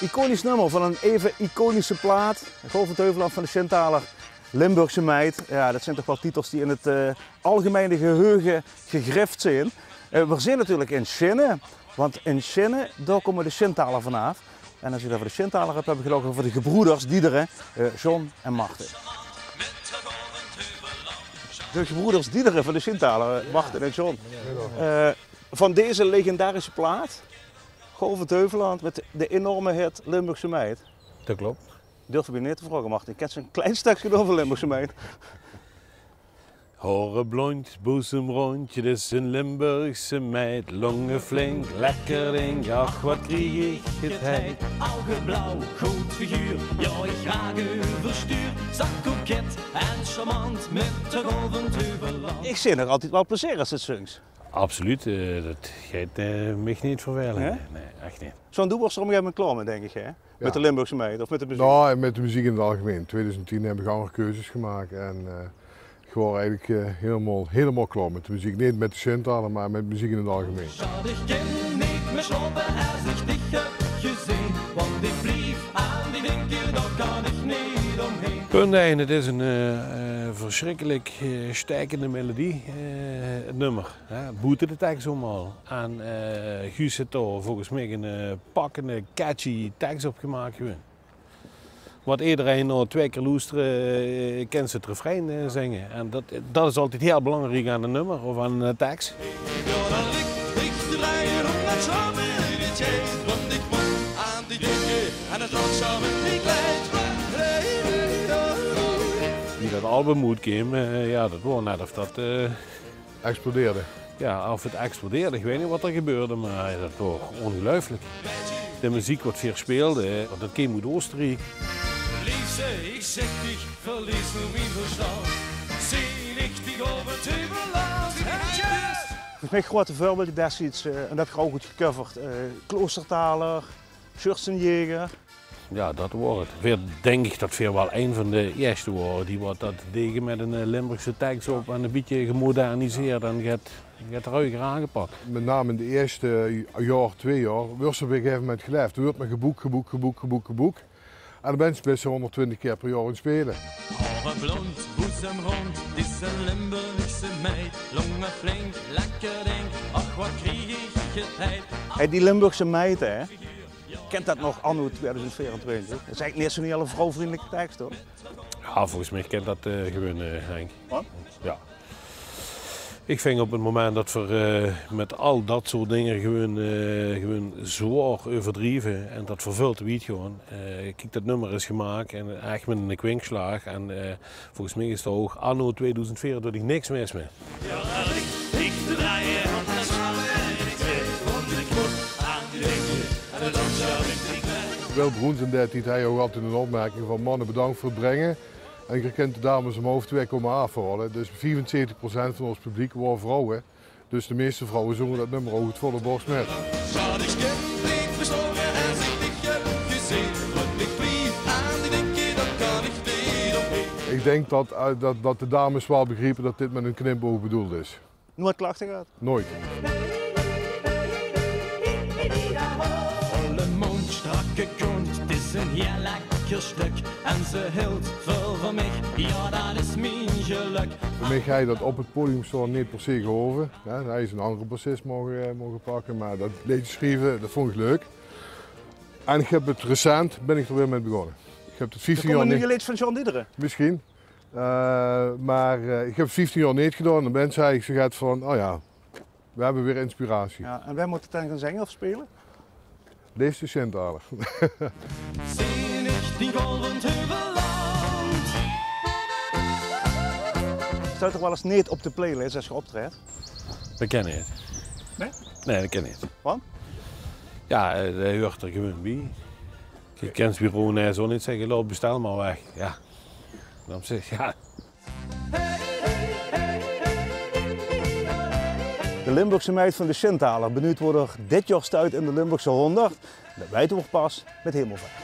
Iconisch nummer van een even iconische plaat. Golvend Heuvelland van de Sintaler, Limburgse meid. Ja, dat zijn toch wel titels die in het algemene geheugen gegrift zijn. We zijn natuurlijk in Schinnen, want in Schinnen daar komen de Sintaler vanaf. En als je het over de Sintaler hebt, heb ik het ook over de gebroeders Diederen, John en Marten. De gebroeders Diederen van de Sintaler, Marten en John. Van deze legendarische plaat, Golvend Heuvelland, met de enorme hit Limburgse meid. Dat klopt. Durf je me niet te vragen, Martin. Ik heb zo'n klein stukje over Limburgse meid. Hore blond, boezemrondje, dit is een Limburgse meid. Longen flink, lekker ding, ach wat krieg ik het heid. Augen blauw, goed figuur, ja ik graag overstuur. Zak koket en charmant met de Golvend Heuvelland. Ik zie nog altijd wel plezier als het zingt. Absoluut, dat gaat mij niet vervelen. Ja? Nee, echt niet. Zo'n doel was er op een gegeven moment klaar mee, denk ik, hè? Met de Limburgse meid of met de muziek? Nou, met de muziek in het algemeen. In 2010 heb ik andere keuzes gemaakt en ik was eigenlijk helemaal klaar met de muziek. Niet met de Sintaler, maar met muziek in het algemeen. Schade, ik ken niet meer slopen als ik dich heb gezien. Want ik blief aan die winkel, daar kan ik niet omheen. Punt 1, het is een verschrikkelijk stijgende melodie, het nummer. Boete de tekst allemaal. En Guus heeft daar volgens mij een pakkende, catchy tekst op gemaakt. Wat iedereen nou 2 keer luisteren, kan ze het refrein zingen. En dat is altijd heel belangrijk aan een nummer of aan een tekst. Die dat album moet komen, ja, dat was net of dat... Explodeerde. Ja, of het explodeerde, ik weet niet wat er gebeurde, maar dat was ongelooflijk. De muziek wordt weer speelde, want dat kwam uit Oostenrijk. Liefste, ik zeg dich, verlies nu mijn verstand. Zie richtig over het Heuvelland. Volgens mij grote voorbeelden destijds, en dat heb je ook goed gecoverd. Kloostertaler, Schurzenjäger. Ja, dat wordt het. Weer denk ik dat weer wel een van de eerste waren die wat dat deden met een Limburgse tekst op en een beetje gemoderniseerd en gaat ruiger aangepakt. Met name in de eerste jaar, 2 jaar, werd ze op een gegeven moment geleefd. Er werd maar geboekt. En dan ben je best 120 keer per jaar aan het spelen. Hare blond, boezemrond, het is een Limburgse meid. Longen flink, lekker ding, ach wat krieg ik het heid. Hey, die Limburgse meid, hè? Kent dat nog anno 2024? Dat is eigenlijk niet zo'n hele vrouwvriendelijke tekst, hoor. Ja, volgens mij kent dat gewoon Henk. Wat? Ja. Ik vind op het moment dat we met al dat soort dingen gewoon zwaar overdrijven en dat vervult weet gewoon. Kijk, dat nummer is gemaakt en echt met een kwinkslag en volgens mij is er ook anno 2024 niks mis mee. Ja, ik draaien aan de want ik moet aan die winkel en dan zou ik weg. Wil Broens in die tijd hij ook altijd een opmerking van mannen bedankt voor het brengen. En je kent de dames om hoofd 2 komen afvallen. Dus 75% van ons publiek waren vrouwen. Dus de meeste vrouwen zongen dat nummer ook het volle borst met. Schade, ik ken niet verstoren als ik dich heb gezien. Want ik blief aan die winkel, dat kan ik niet omheen. Ik denk dat de dames wel begrepen dat dit met een knipoog bedoeld is. Nooit klachten gehad. Nooit. Volle mond, strakke kont, het is een heel lekker stuk. En ze hield veel van mij, ja dat is mijn geluk. Voor mij ga je dat op het podium staan niet per se gehoven. Ja, hij is een andere bassist mogen pakken, maar dat liedje schrijven, dat vond ik leuk. En ik heb het recent, ben ik er weer mee begonnen. Ik heb het 15 jaar Komen nu niet... je lied van John Diederen? Misschien. Maar ik heb het 15 jaar niet gedaan en ben zei ik zo gaat van, oh ja, we hebben weer inspiratie. Ja, en wij moeten het dan gaan zingen of spelen? Lees de Sintaler. Zie ik die Golvend Heuvelland. Staat toch wel eens niet op de playlist als je optreedt? Dat ken ik niet. Nee? Nee, dat ken ik niet. Want? Ja, dat hoort er gewoon bij. Je kent bureau zo niet zeggen, loop bestel maar weg. Ja, dan zeg je ja. De Limburgse meid van de Sintaler, benieuwd wordt er dit jaar stuit in de Limburgse 100. Dat weten we pas met Hemelvaart.